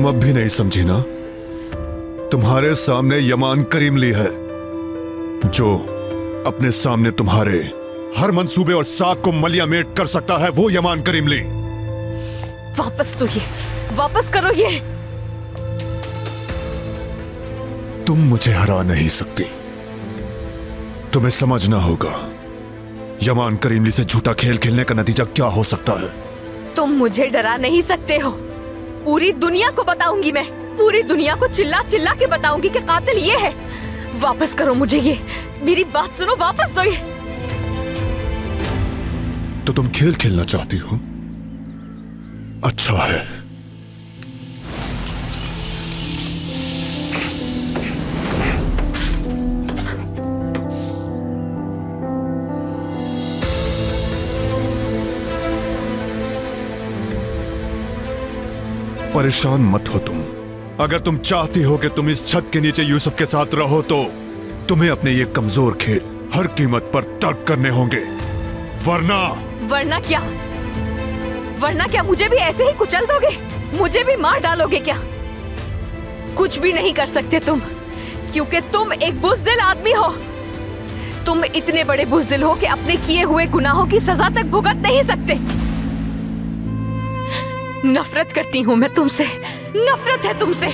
तुम अब भी नहीं समझी ना? तुम्हारे सामने यमान करीमली है, जो अपने सामने तुम्हारे हर मंसूबे और साख को मलियामेट कर सकता है। वो यमान करीमली। वापस करो ये। तुम मुझे हरा नहीं सकती। तुम्हें समझना होगा यमान करीमली से झूठा खेल खेलने का नतीजा क्या हो सकता है। तुम मुझे डरा नहीं सकते हो। पूरी दुनिया को बताऊंगी मैं, पूरी दुनिया को चिल्ला चिल्ला के बताऊंगी कि कातिल ये है। वापस करो मुझे ये, मेरी बात सुनो, वापस दो ये। तो तुम खेल खेलना चाहती हो? अच्छा है। परेशान मत हो तुम। अगर तुम चाहती हो कि तुम इस छत के नीचे यूसुफ के साथ रहो तो तुम्हें अपने ये कमजोर खेल हर कीमत पर तर्क करने होंगे, वरना क्या मुझे भी ऐसे ही कुचल दोगे? मुझे भी मार डालोगे क्या? कुछ भी नहीं कर सकते तुम, क्योंकि तुम एक बुज़दिल आदमी हो। तुम इतने बड़े बुज़दिल हो कि अपने किए हुए गुनाहों की सजा तक भुगत नहीं सकते। नफरत करती हूं मैं तुमसे, नफरत है तुमसे।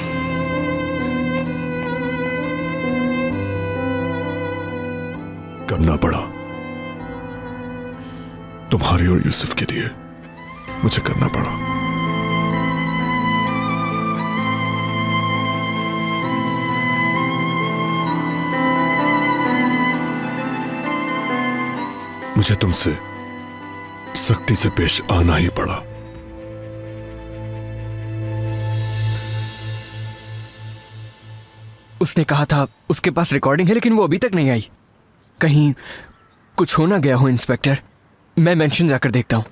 करना पड़ा तुम्हारी और यूसुफ के लिए, मुझे करना पड़ा। मुझे तुमसे सख्ती से पेश आना ही पड़ा। उसने कहा था उसके पास रिकॉर्डिंग है, लेकिन वो अभी तक नहीं आई। कहीं कुछ हो ना गया हो इंस्पेक्टर। मैं मेंशन जाकर देखता हूं।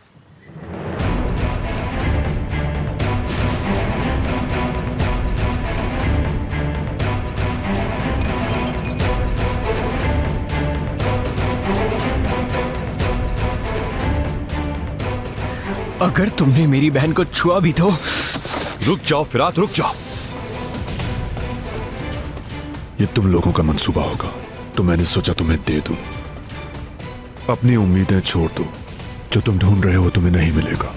अगर तुमने मेरी बहन को छुआ भी तो। रुक जाओ फिरात, रुक जाओ। ये तुम लोगों का मंसूबा होगा तो मैंने सोचा तुम्हें दे दूं। अपनी उम्मीदें छोड़ दो, जो तुम ढूंढ रहे हो तुम्हें नहीं मिलेगा।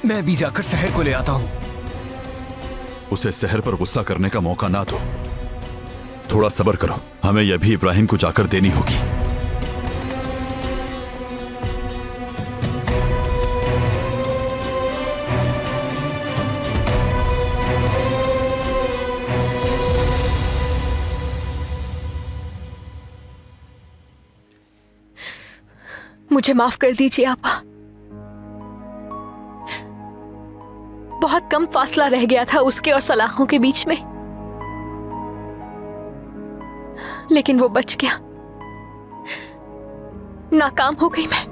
मैं भी जाकर सहर को ले आता हूं। उसे सहर पर गुस्सा करने का मौका ना दो। थोड़ा सब्र करो, हमें यह भी इब्राहिम को जाकर देनी होगी। मुझे माफ कर दीजिए आपा। बहुत कम फासला रह गया था उसके और सलाखों के बीच में, लेकिन वो बच गया। नाकाम हो गई मैं।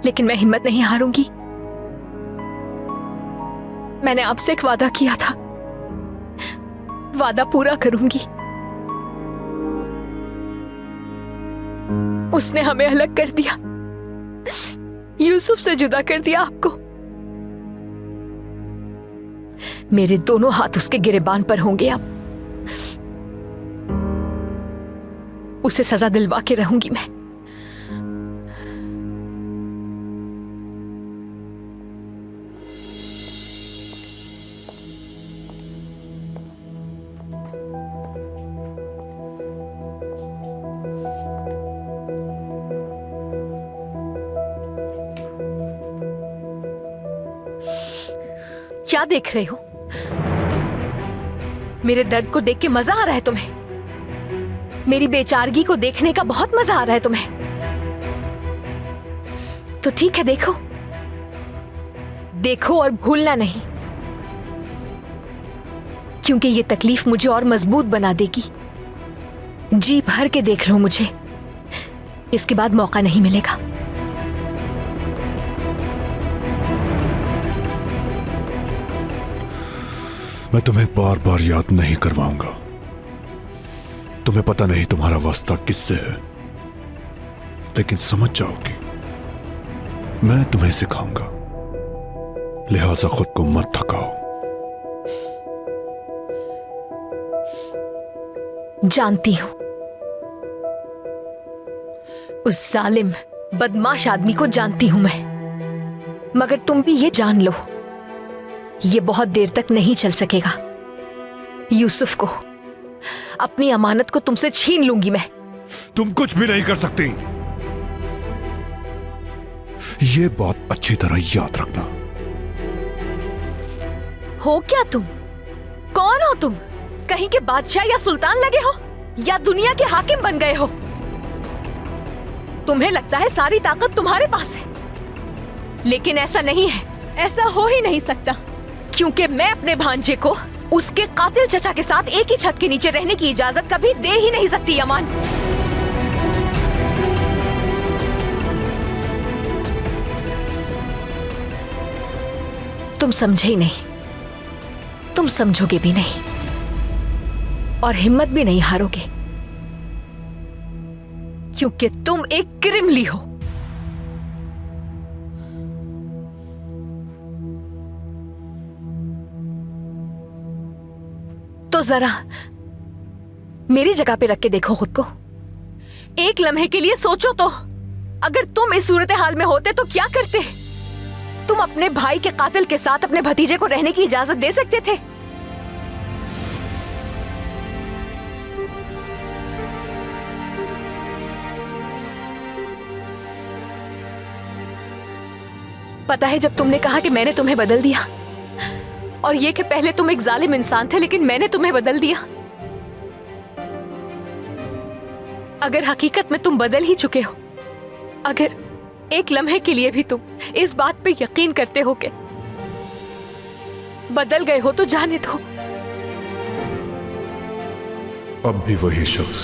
लेकिन मैं हिम्मत नहीं हारूंगी। मैंने आपसे एक वादा किया था, वादा पूरा करूंगी। उसने हमें अलग कर दिया, यूसुफ से जुदा कर दिया आपको। मेरे दोनों हाथ उसके गिरेबान पर होंगे अब। उसे सजा दिलवा के रहूंगी मैं। क्या देख रहे हो? मेरे दर्द को देख के मजा आ रहा है तुम्हें? मेरी बेचारगी को देखने का बहुत मजा आ रहा है तुम्हें? तो ठीक है, देखो देखो और भूलना नहीं, क्योंकि ये तकलीफ मुझे और मजबूत बना देगी। जी भर के देख लो मुझे, इसके बाद मौका नहीं मिलेगा। मैं तुम्हें बार बार याद नहीं करवाऊंगा। तुम्हें पता नहीं तुम्हारा वास्ता किससे है, लेकिन समझ जाओगी। मैं तुम्हें सिखाऊंगा, लिहाजा खुद को मत थकाओ। जानती हूं, उस जालिम बदमाश आदमी को जानती हूं मैं, मगर तुम भी ये जान लो, ये बहुत देर तक नहीं चल सकेगा। यूसुफ को, अपनी अमानत को तुमसे छीन लूंगी मैं। तुम कुछ भी नहीं कर सकती, ये बात अच्छी तरह याद रखना। हो क्या तुम? कौन हो तुम? कहीं के बादशाह या सुल्तान लगे हो, या दुनिया के हाकिम बन गए हो? तुम्हें लगता है सारी ताकत तुम्हारे पास है, लेकिन ऐसा नहीं है। ऐसा हो ही नहीं सकता, क्योंकि मैं अपने भांजे को उसके कातिल चचा के साथ एक ही छत के नीचे रहने की इजाजत कभी दे ही नहीं सकती। यमान, तुम समझे ही नहीं, तुम समझोगे भी नहीं और हिम्मत भी नहीं हारोगे, क्योंकि तुम एक क्रिमिनल हो। तो जरा मेरी जगह पे रख के देखो खुद को। एक लम्हे के लिए सोचो तो, अगर तुम इस सूरत हाल में होते तो क्या करते? तुम अपने भाई के कातिल के साथ अपने भतीजे को रहने की इजाजत दे सकते थे? पता है, जब तुमने कहा कि मैंने तुम्हें बदल दिया, और ये कि पहले तुम एक जालिम इंसान थे लेकिन मैंने तुम्हें बदल दिया, अगर हकीकत में तुम बदल ही चुके हो, अगर एक लम्हे के लिए भी तुम इस बात पे यकीन करते हो कि बदल गए हो, तो जाने दो। अब भी वही शख्स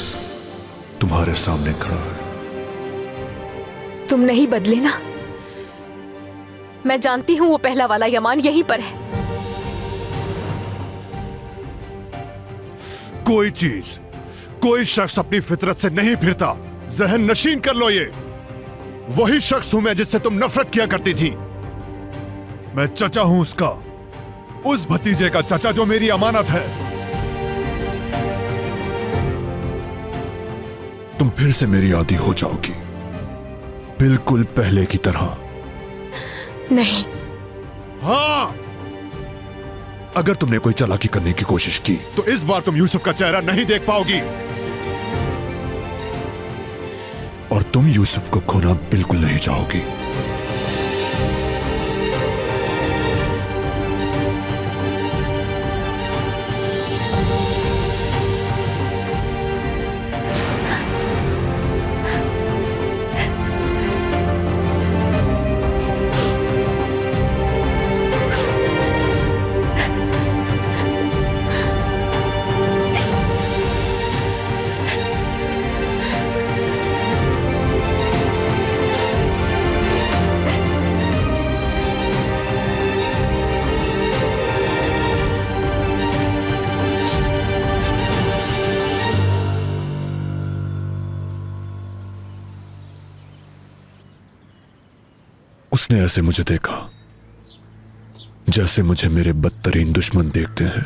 तुम्हारे सामने खड़ा है। तुम नहीं बदले ना? मैं जानती हूं वो पहला वाला यमान यहीं पर है। कोई चीज, कोई शख्स अपनी फितरत से नहीं फिरता। जहन नशीन कर लो, ये वही शख्स हूं मैं जिससे तुम नफरत किया करती थी। मैं चचा हूं उसका, उस भतीजे का चचा जो मेरी अमानत है। तुम फिर से मेरी आदी हो जाओगी, बिल्कुल पहले की तरह। नहीं। हाँ, अगर तुमने कोई चालाकी करने की कोशिश की तो इस बार तुम यूसुफ का चेहरा नहीं देख पाओगी, और तुम यूसुफ को खोना बिल्कुल नहीं चाहोगी। उसने ऐसे मुझे देखा जैसे मुझे मेरे बदतरीन दुश्मन देखते हैं।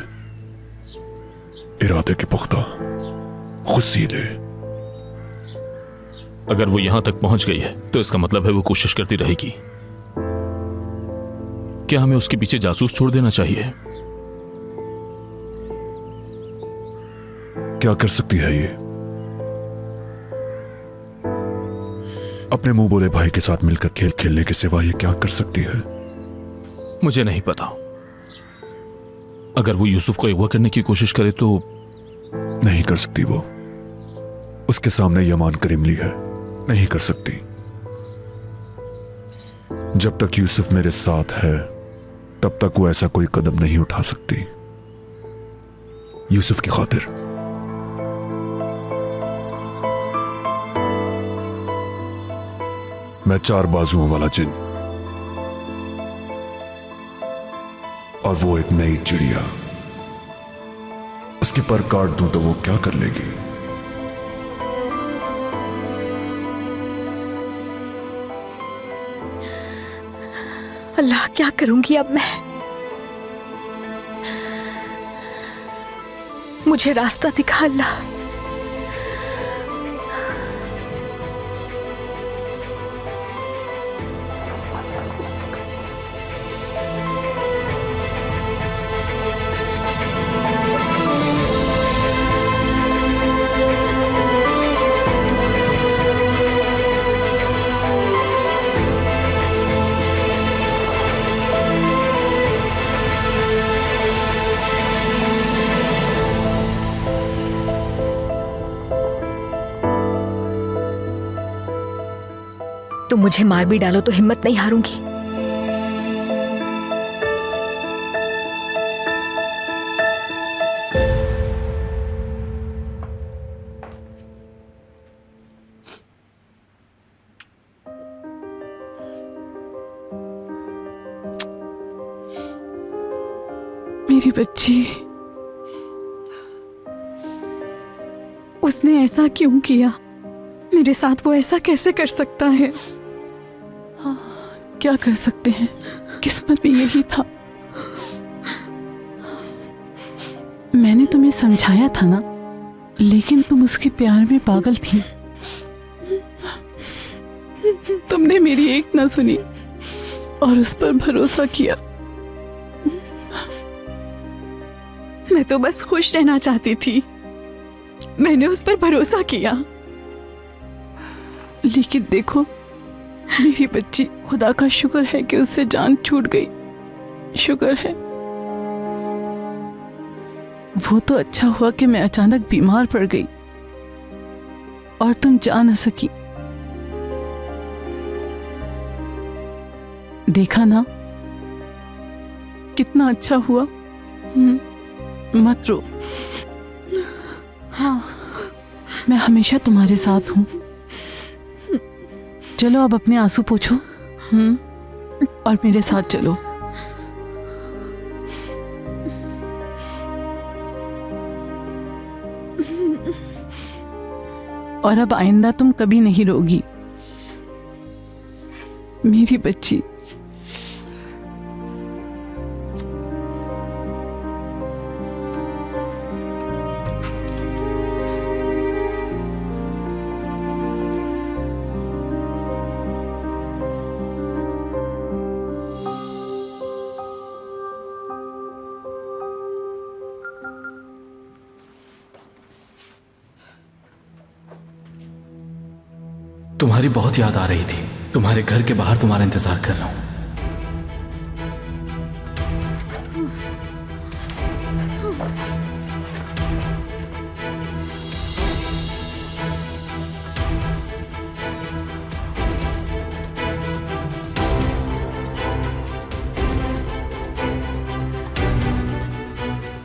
इरादे के पुख्ता, खुशीले। अगर वो यहां तक पहुंच गई है तो इसका मतलब है वो कोशिश करती रहेगी। क्या हमें उसके पीछे जासूस छोड़ देना चाहिए? क्या कर सकती है ये? अपने मुंह बोले भाई के साथ मिलकर खेल खेलने के सिवा ये क्या कर सकती है? मुझे नहीं पता। अगर वो यूसुफ को अगवा करने की कोशिश करे तो? नहीं कर सकती वो। उसके सामने यमान करीमली है, नहीं कर सकती। जब तक यूसुफ मेरे साथ है तब तक वो ऐसा कोई कदम नहीं उठा सकती। यूसुफ की खातिर। मैं 4 बाजुओं वाला जिन और वो एक नई चिड़िया। उसके पर काट दूं तो वो क्या कर लेगी? अल्लाह, क्या करूंगी अब मैं? मुझे रास्ता दिखा अल्लाह। तुम मुझे मार भी डालो तो हिम्मत नहीं हारूंगी। मेरी बच्ची, उसने ऐसा क्यों किया? मेरे साथ वो ऐसा कैसे कर सकता है? हाँ, क्या कर सकते हैं, किस्मत में यही था। मैंने तुम्हें समझाया था ना, लेकिन तुम उसके प्यार में पागल थी। तुमने मेरी एक ना सुनी और उस पर भरोसा किया। मैं तो बस खुश रहना चाहती थी, मैंने उस पर भरोसा किया। लेकिन देखो मेरी बच्ची, खुदा का शुक्र है कि उससे जान छूट गई। शुक्र है। वो तो अच्छा हुआ कि मैं अचानक बीमार पड़ गई और तुम जा न सकी। देखा ना कितना अच्छा हुआ। मत रो। हाँ, मैं हमेशा तुम्हारे साथ हूं। चलो अब अपने आंसू पोंछो और मेरे साथ चलो। और अब आइंदा तुम कभी नहीं रोगी मेरी बच्ची। तुम्हारी बहुत याद आ रही थी। तुम्हारे घर के बाहर तुम्हारा इंतजार कर रहा हूं।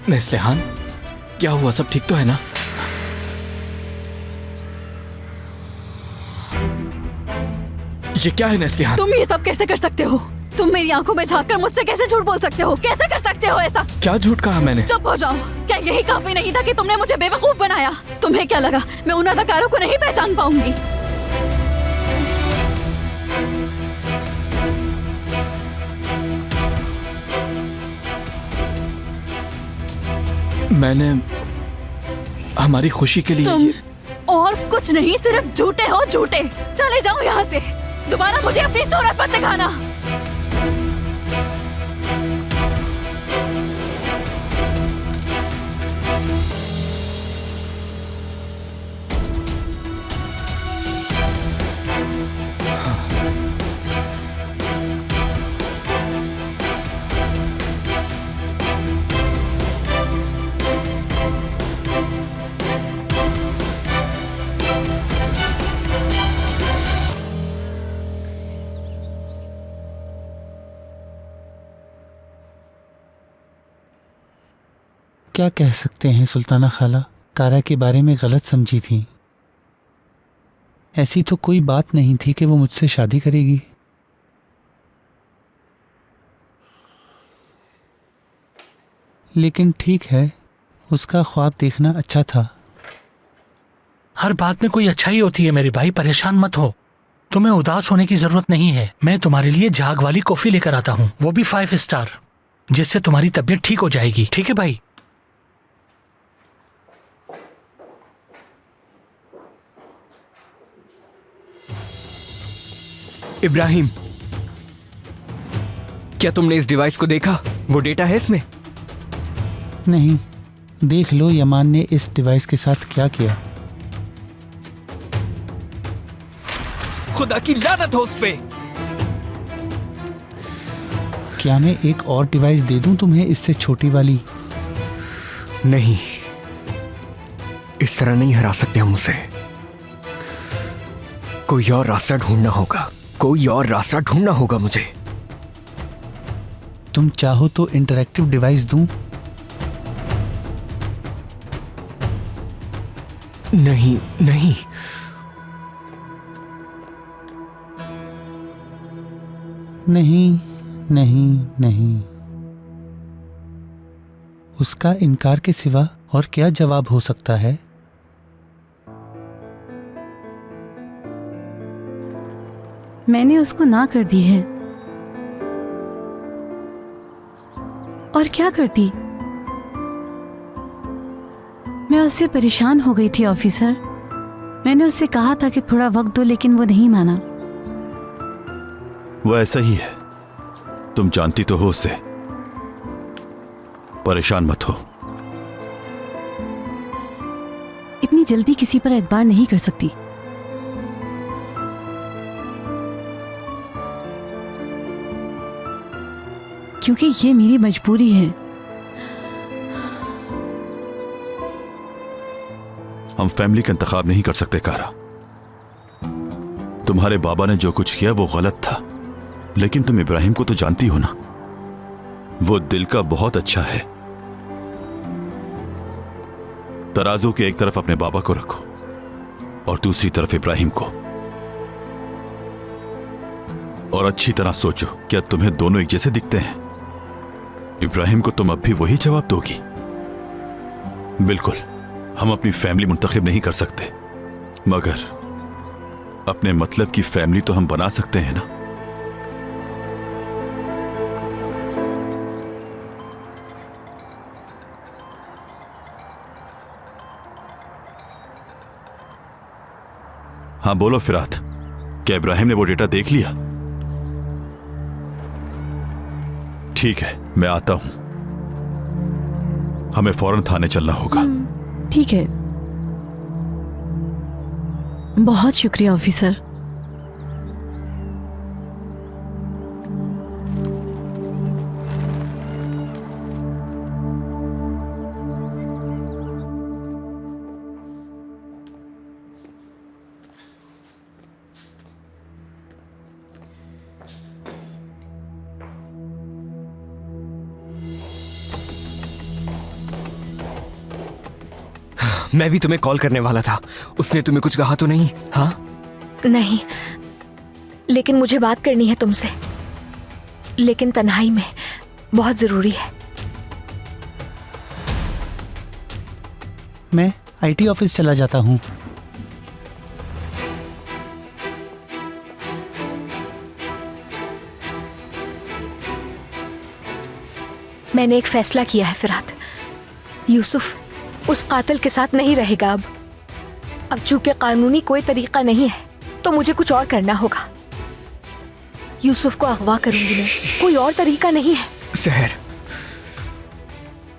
नेस्लिहान, क्या हुआ? सब ठीक तो है ना? ये क्या है नेस्लिहान? तुम ये सब कैसे कर सकते हो? तुम मेरी आंखों में झांककर मुझसे कैसे झूठ बोल सकते हो? कैसे कर सकते हो ऐसा? क्या झूठ कहा मैंने? चुप हो जाओ। क्या यही काफी नहीं था कि तुमने मुझे बेवकूफ बनाया? तुम्हें क्या लगा मैं उन अदाकारों को नहीं पहचान पाऊंगी? मैंने हमारी खुशी के लिए तुम और कुछ नहीं, सिर्फ झूठे हो, झूठे। चले जाओ यहाँ से। दोबारा मुझे अपनी सूरत मत दिखाना। क्या कह सकते हैं सुल्ताना खाला, कारा के बारे में गलत समझी थी। ऐसी तो कोई बात नहीं थी कि वो मुझसे शादी करेगी। लेकिन ठीक है, उसका ख्वाब देखना अच्छा था। हर बात में कोई अच्छाई होती है मेरे भाई, परेशान मत हो। तुम्हें उदास होने की जरूरत नहीं है। मैं तुम्हारे लिए झाग वाली कॉफी लेकर आता हूँ, वो भी 5 स्टार, जिससे तुम्हारी तबीयत ठीक हो जाएगी। ठीक है भाई? इब्राहिम, क्या तुमने इस डिवाइस को देखा? वो डेटा है इसमें? नहीं, देख लो यमान ने इस डिवाइस के साथ क्या किया। खुदा की लानत हो उस पे। क्या मैं एक और डिवाइस दे दूं तुम्हें, इससे छोटी वाली? नहीं, इस तरह नहीं हरा सकते हम उसे। कोई और रास्ता ढूंढना होगा, कोई और रास्ता ढूंढना होगा मुझे। तुम चाहो तो इंटरैक्टिव डिवाइस दूं? नहीं नहीं, नहीं नहीं नहीं। उसका इनकार के सिवा और क्या जवाब हो सकता है? मैंने उसको ना कर दी है। और क्या करती? मैं उससे परेशान हो गई थी ऑफिसर। मैंने उससे कहा था कि थोड़ा वक्त दो, लेकिन वो नहीं माना। वो ऐसा ही है, तुम जानती तो हो उसे। परेशान मत हो। इतनी जल्दी किसी पर एतबार नहीं कर सकती। क्योंकि ये मेरी मजबूरी है। हम फैमिली का इंतखाब नहीं कर सकते कारा। तुम्हारे बाबा ने जो कुछ किया वो गलत था, लेकिन तुम इब्राहिम को तो जानती हो ना, वो दिल का बहुत अच्छा है। तराजू के एक तरफ अपने बाबा को रखो और दूसरी तरफ इब्राहिम को, और अच्छी तरह सोचो, क्या तुम्हें दोनों एक जैसे दिखते हैं? इब्राहिम को तुम अब भी वही जवाब दोगी? बिल्कुल, हम अपनी फैमिली मुंतखब नहीं कर सकते, मगर अपने मतलब की फैमिली तो हम बना सकते हैं ना। हाँ बोलो फिरात, क्या इब्राहिम ने वो डेटा देख लिया? ठीक है, मैं आता हूं। हमें फौरन थाने चलना होगा। ठीक है, बहुत शुक्रिया ऑफिसर। मैं भी तुम्हें कॉल करने वाला था। उसने तुम्हें कुछ कहा तो नहीं? हाँ नहीं, लेकिन मुझे बात करनी है तुमसे, लेकिन तन्हाई में, बहुत जरूरी है। मैं आईटी ऑफिस चला जाता हूँ। मैंने एक फैसला किया है फिरात। यूसुफ उस कातिल के साथ नहीं रहेगा अब चूंकि कानूनी कोई तरीका नहीं है तो मुझे कुछ और करना होगा। यूसुफ को अगवा करूंगी मैं, कोई और तरीका नहीं है।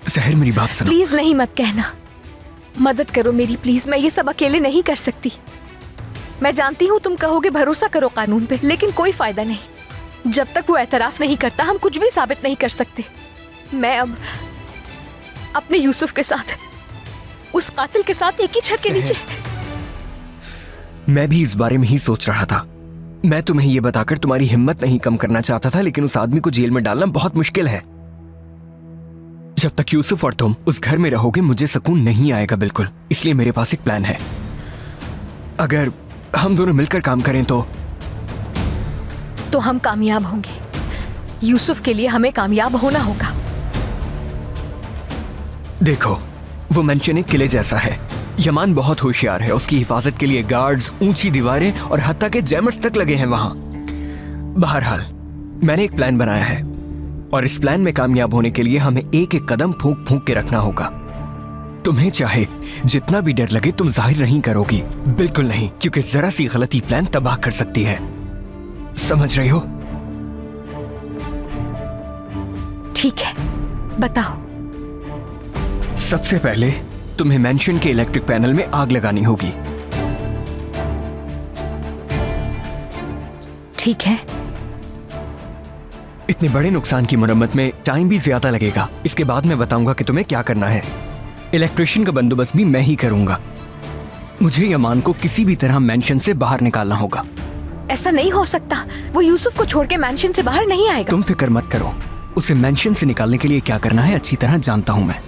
सहर मेरी बात सुनो। प्लीज नहीं, मत कहना, मदद करो मेरी प्लीज। मैं ये सब अकेले नहीं कर सकती। मैं जानती हूँ तुम कहोगे भरोसा करो कानून पे, लेकिन कोई फायदा नहीं। जब तक वो एतराफ नहीं करता हम कुछ भी साबित नहीं कर सकते। मैं अब अपने यूसुफ के साथ, उस कातिल के साथ एक ही छत के नीचे। मैं भी इस बारे में ही सोच रहा था। मैं तुम्हें यह बताकर तुम्हारी हिम्मत नहीं कम करना चाहता था, लेकिन उस आदमी को जेल में डालना बहुत मुश्किल है। जब तक यूसुफ और तुम उस घर में रहोगे मुझे सुकून नहीं आएगा बिल्कुल। इसलिए मेरे पास एक प्लान है। अगर हम दोनों मिलकर काम करें तो हम कामयाब होंगे। यूसुफ के लिए हमें कामयाब होना होगा। देखो, वो मेंशन एक किले जैसा है। यमान बहुत होशियार है, उसकी हिफाजत के लिए गार्ड्स, ऊंची दीवारें और हत्ता के जैमर्स तक लगे हैं वहां। बहरहाल मैंने एक प्लान बनाया है और इस प्लान में कामयाब होने के लिए हमें एक एक कदम फूंक फूंक के रखना होगा। तुम्हें चाहे जितना भी डर लगे तुम जाहिर नहीं करोगी, बिल्कुल नहीं, क्योंकि जरा सी गलती प्लान तबाह कर सकती है। समझ रही हो? ठीक है, बताओ। सबसे पहले तुम्हें मेंशन के इलेक्ट्रिक पैनल में आग लगानी होगी। ठीक है। इतने बड़े नुकसान की मरम्मत में टाइम भी ज्यादा लगेगा। इसके बाद मैं बताऊंगा कि तुम्हें क्या करना है। इलेक्ट्रिशियन का बंदोबस्त भी मैं ही करूंगा। मुझे यमान को किसी भी तरह मेंशन से बाहर निकालना होगा। ऐसा नहीं हो सकता, वो यूसुफ को छोड़ के मेंशन से बाहर नहीं आएगा। तुम फिक्र मत करो, उसे मेंशन से निकालने के लिए क्या करना है अच्छी तरह जानता हूं मैं।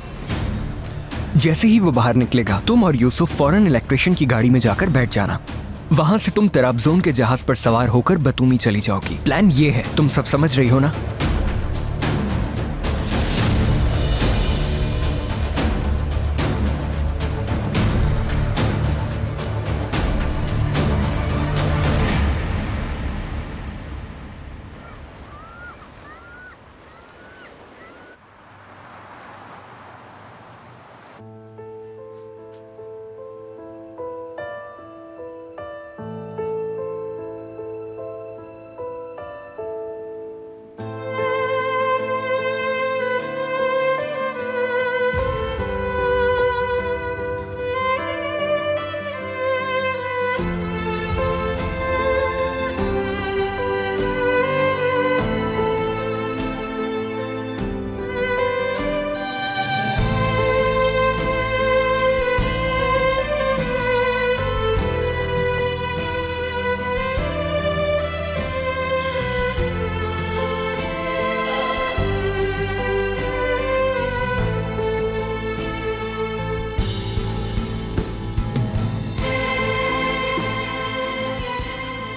जैसे ही वो बाहर निकलेगा तुम और यूसुफ फौरन इलेक्ट्रिशियन की गाड़ी में जाकर बैठ जाना। वहां से तुम तराबजोन के जहाज पर सवार होकर बतूमी चली जाओगी। प्लान ये है, तुम सब समझ रही हो ना?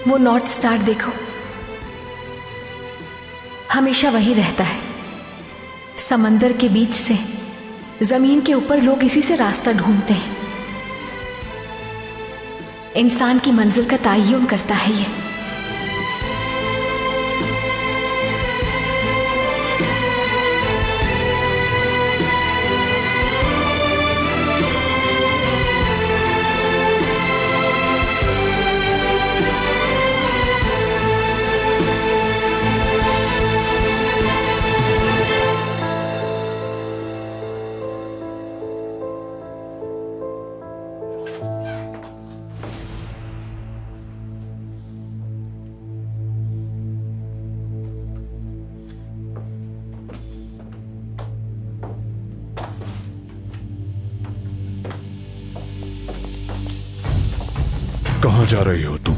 वो नॉर्थ स्टार देखो, हमेशा वही रहता है। समंदर के बीच से जमीन के ऊपर लोग इसी से रास्ता ढूंढते हैं। इंसान की मंजिल का तयन करता है ये। कहां जा रही हो तुम?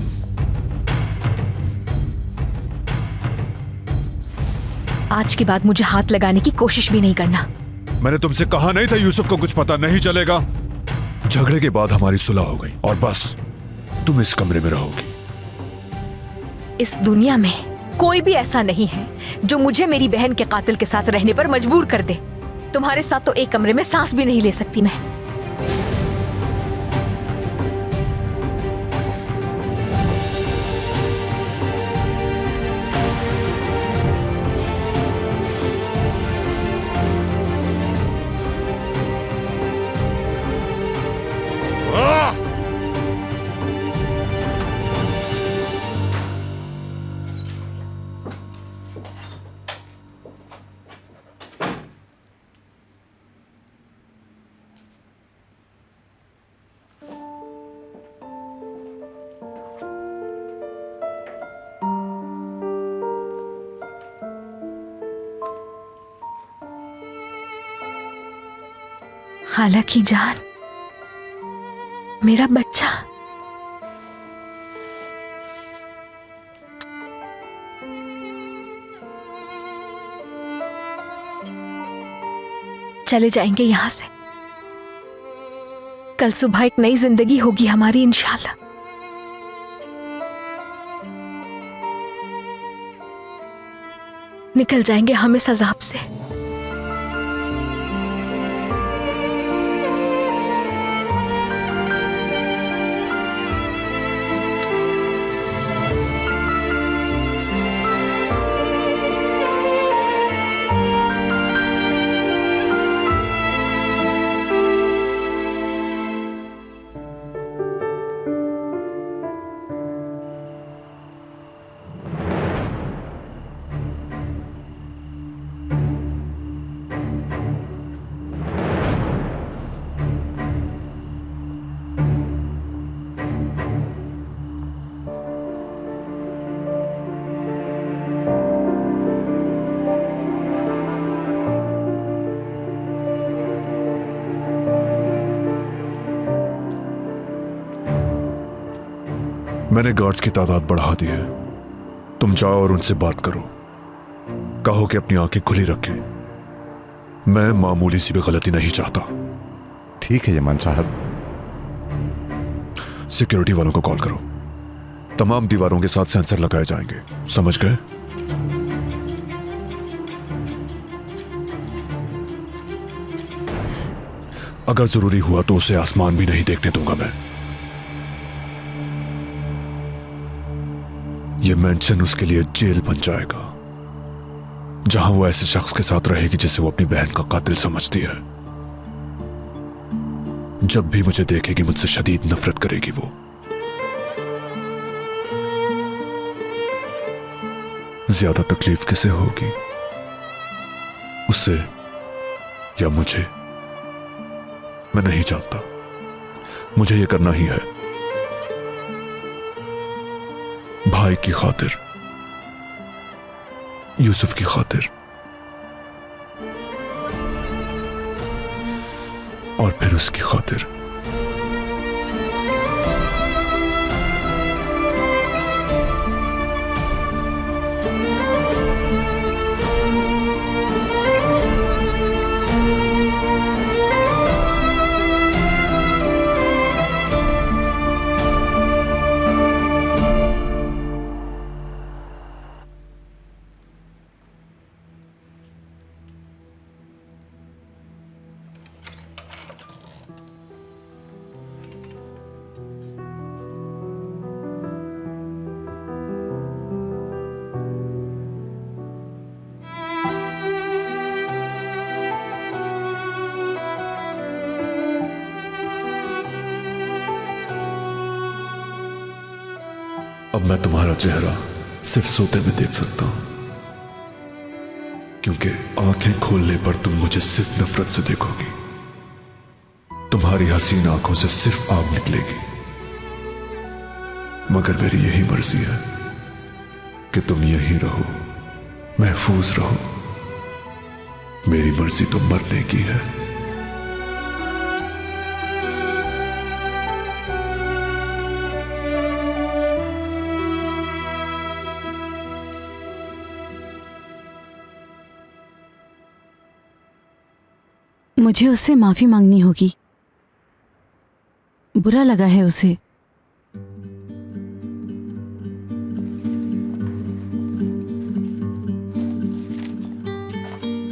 आज के बाद मुझे हाथ लगाने की कोशिश भी नहीं करना। मैंने तुमसे कहा नहीं था यूसुफ को कुछ पता नहीं चलेगा? झगड़े के बाद हमारी सुलह हो गई और बस तुम इस कमरे में रहोगी। इस दुनिया में कोई भी ऐसा नहीं है जो मुझे मेरी बहन के कातिल के साथ रहने पर मजबूर कर दे। तुम्हारे साथ तो एक कमरे में सांस भी नहीं ले सकती मैं। खाला की जान, मेरा बच्चा। चले जाएंगे यहां से। कल सुबह एक नई जिंदगी होगी हमारी इंशाल्लाह। निकल जाएंगे हम इस अजाब से। मैंने गार्ड्स की तादाद बढ़ा दी है। तुम जाओ और उनसे बात करो, कहो कि अपनी आंखें खुली रखें। मैं मामूली सी भी गलती नहीं चाहता। ठीक है यमान साहब। सिक्योरिटी वालों को कॉल करो, तमाम दीवारों के साथ सेंसर लगाए जाएंगे, समझ गए? अगर जरूरी हुआ तो उसे आसमान भी नहीं देखने दूंगा मैं। यह मेंशन उसके लिए जेल बन जाएगा, जहां वो ऐसे शख्स के साथ रहेगी जिसे वो अपनी बहन का कातिल समझती है। जब भी मुझे देखेगी मुझसे शदीद नफरत करेगी वो। ज्यादा तकलीफ किसे होगी, उससे या मुझे? मैं नहीं जानता। मुझे यह करना ही है, भाई की खातिर, यूसुफ की खातिर, और फिर उसकी खातिर। अब मैं तुम्हारा चेहरा सिर्फ सोते में देख सकता हूं, क्योंकि आंखें खोलने पर तुम मुझे सिर्फ नफरत से देखोगी। तुम्हारी हसीन आंखों से सिर्फ आग निकलेगी। मगर मेरी यही मर्जी है कि तुम यहीं रहो, महफूज रहो। मेरी मर्जी तो मरने की है। मुझे उससे माफी मांगनी होगी। बुरा लगा है उसे।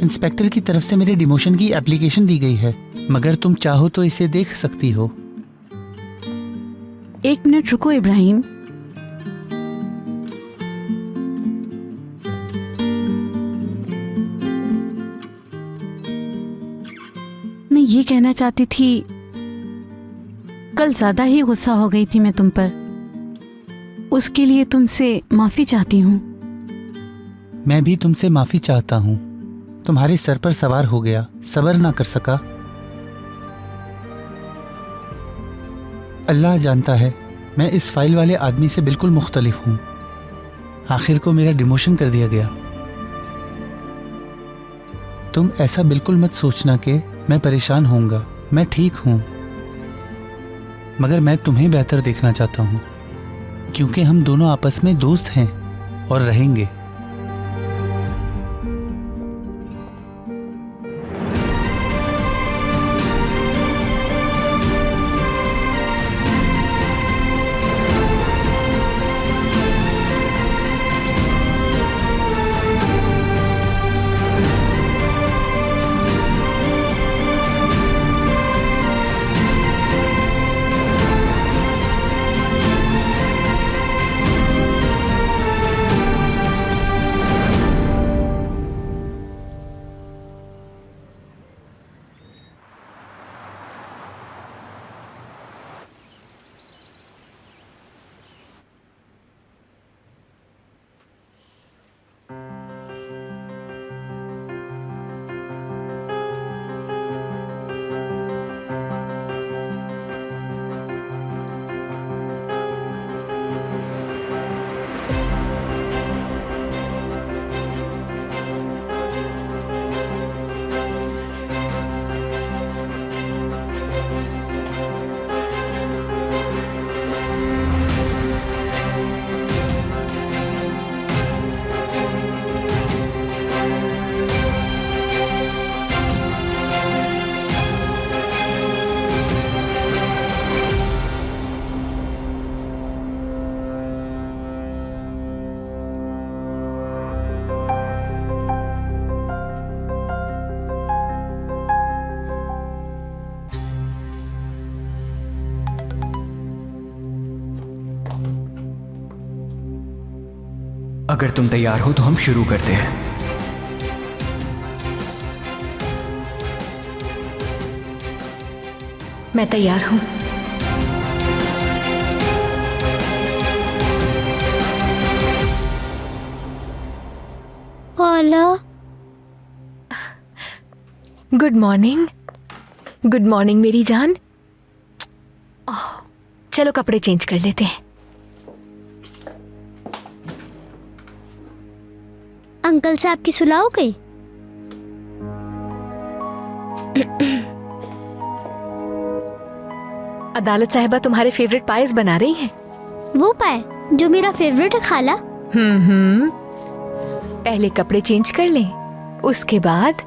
इंस्पेक्टर की तरफ से मेरे डिमोशन की एप्लीकेशन दी गई है, मगर तुम चाहो तो इसे देख सकती हो। 1 मिनट रुको इब्राहिम। मैं ये कहना चाहती थी, कल ज्यादा ही गुस्सा हो गई थी मैं तुम पर। उसके लिए तुमसे माफी चाहती हूँ। मैं भी तुमसे माफी चाहता हूँ। तुम्हारे सर पर सवार हो गया, सब्र ना कर सका। अल्लाह जानता है मैं इस फाइल वाले आदमी से बिल्कुल मुख्तलिफ हूँ। आखिर को मेरा डिमोशन कर दिया गया। तुम ऐसा बिल्कुल मत सोचना कि मैं परेशान होऊंगा। मैं ठीक हूँ, मगर मैं तुम्हें बेहतर देखना चाहता हूँ, क्योंकि हम दोनों आपस में दोस्त हैं और रहेंगे। अगर तुम तैयार हो तो हम शुरू करते हैं। मैं तैयार हूं। ओला, गुड मॉर्निंग। गुड मॉर्निंग मेरी जान। चलो कपड़े चेंज कर लेते हैं। अंकल से आपकी सुलह हो गई? अदालत साहिबा तुम्हारे फेवरेट पायस बना रही हैं। वो पाए जो मेरा फेवरेट है खाला। पहले कपड़े चेंज कर लें, उसके बाद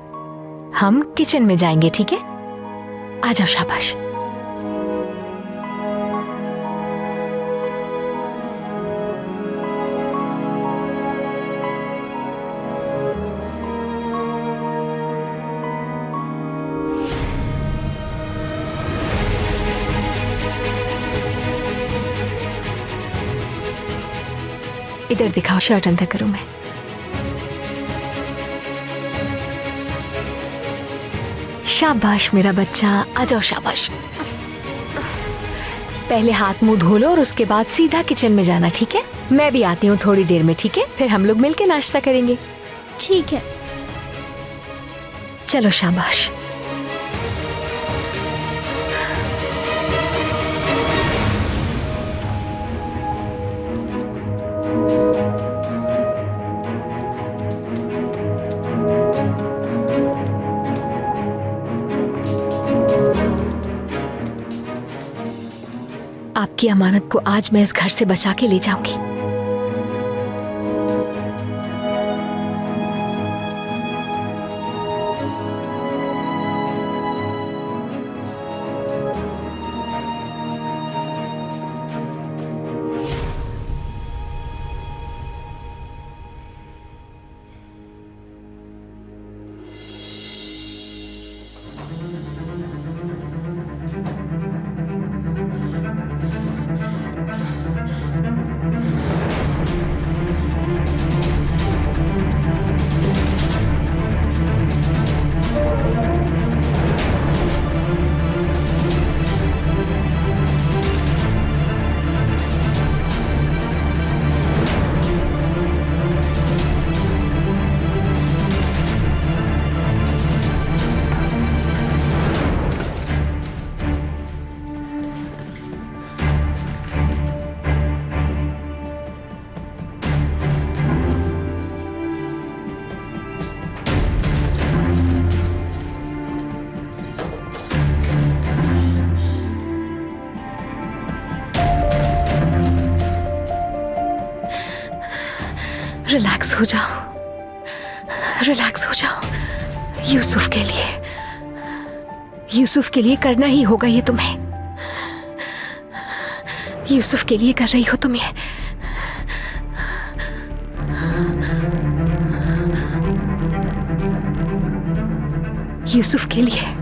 हम किचन में जाएंगे, ठीक है? आ जाओ, शाबाश। इधर दिखाओ, शर्ट अंदर करूं मैं। शाबाश मेरा बच्चा, आ जाओ, शाबाश। पहले हाथ मुंह धो लो और उसके बाद सीधा किचन में जाना, ठीक है? मैं भी आती हूँ थोड़ी देर में, ठीक है? फिर हम लोग मिलके नाश्ता करेंगे। ठीक है। चलो, शाबाश। आपकी अमानत को आज मैं इस घर से बचा के ले जाऊंगी। रिलैक्स हो जाओ, रिलैक्स हो जाओ। यूसुफ के लिए, यूसुफ के लिए करना ही होगा ये तुम्हें। यूसुफ के लिए कर रही हो तुम ये। यूसुफ के लिए।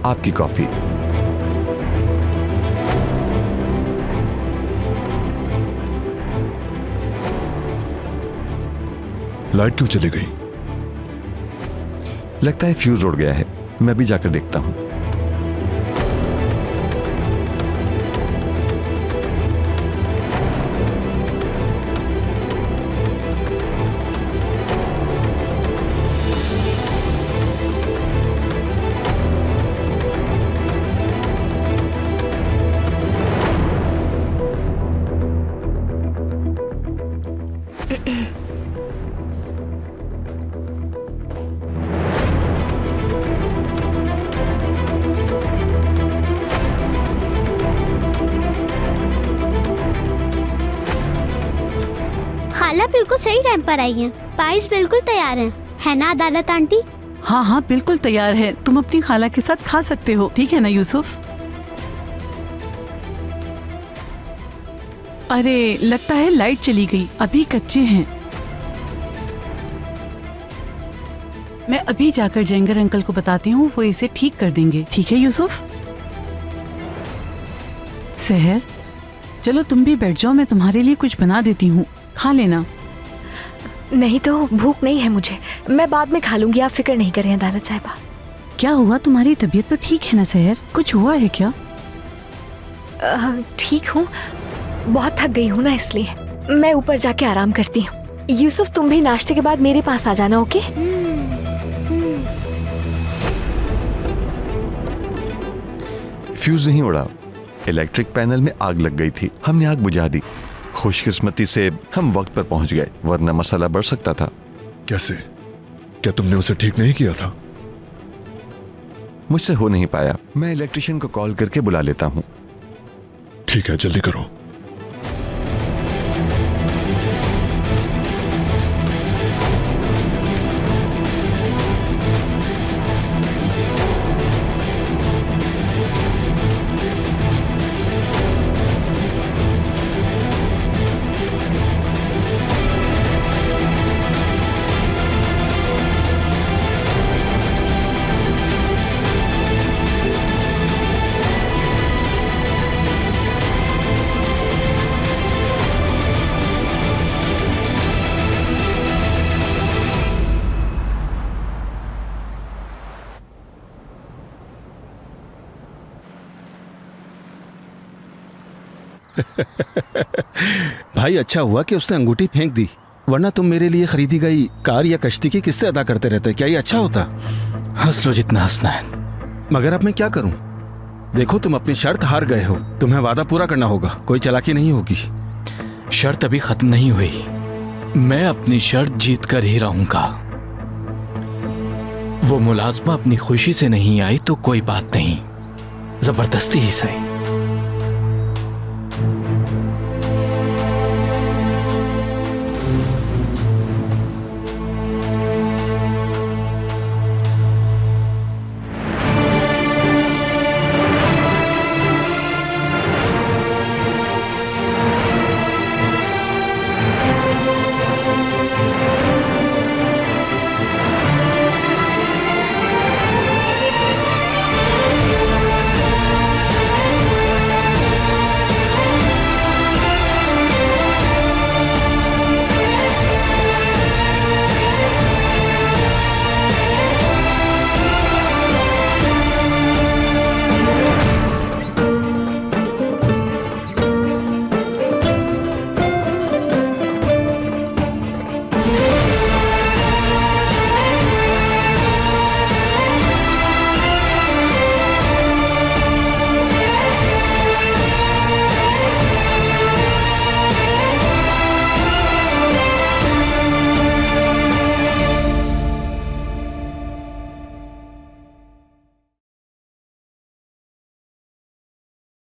आपकी कॉफी। लाइट क्यों चली गई? लगता है फ्यूज उड़ गया है, मैं भी जाकर देखता हूं। खाला बिल्कुल सही टाइम पर आई हैं। पाइस बिल्कुल तैयार हैं, है ना अदालत आंटी? हाँ हाँ बिल्कुल तैयार है, तुम अपनी खाला के साथ खा सकते हो, ठीक है ना यूसुफ? अरे लगता है लाइट चली गई, अभी कच्चे हैं। मैं अभी जाकर जेंगर अंकल को बताती हूँ, वो इसे ठीक कर देंगे, ठीक है यूसुफ? सहर चलो तुम भी बैठ जाओ, मैं तुम्हारे लिए कुछ बना देती हूँ, खा लेना। नहीं तो भूख नहीं है मुझे, मैं बाद में खा लूंगी, आप फिक्र नहीं करें अदालत साहिबा। क्या हुआ, तुम्हारी तबीयत तो ठीक है ना सहर? कुछ हुआ है क्या? ठीक हूँ, बहुत थक गई हूँ ना, इसलिए मैं ऊपर जाके आराम करती हूँ। यूसुफ तुम भी नाश्ते के बाद मेरे पास आ जाना, ओके? फ्यूज नहीं उड़ा, इलेक्ट्रिक पैनल में आग लग गई थी, हमने आग बुझा दी। खुशकिस्मती से हम वक्त पर पहुंच गए, वरना मसला बढ़ सकता था। कैसे? क्या तुमने उसे ठीक नहीं किया था? मुझसे हो नहीं पाया, मैं इलेक्ट्रिशियन को कॉल करके बुला लेता हूं। ठीक है, जल्दी करो। भाई अच्छा हुआ कि उसने अंगूठी फेंक दी, वरना तुम मेरे लिए खरीदी गई कार या कश्ती की किस्से अदा करते रहते। क्या ये अच्छा होता? हंस लो जितना हंसना है। मगर अब मैं क्या करूं? देखो तुम अपनी शर्त हार गए हो, तुम्हें वादा पूरा करना होगा, कोई चालाकी नहीं होगी। शर्त अभी खत्म नहीं हुई, मैं अपनी शर्त जीत कर ही रहूंगा। वो मुलाजमा अपनी खुशी से नहीं आई तो कोई बात नहीं, जबरदस्ती ही सही।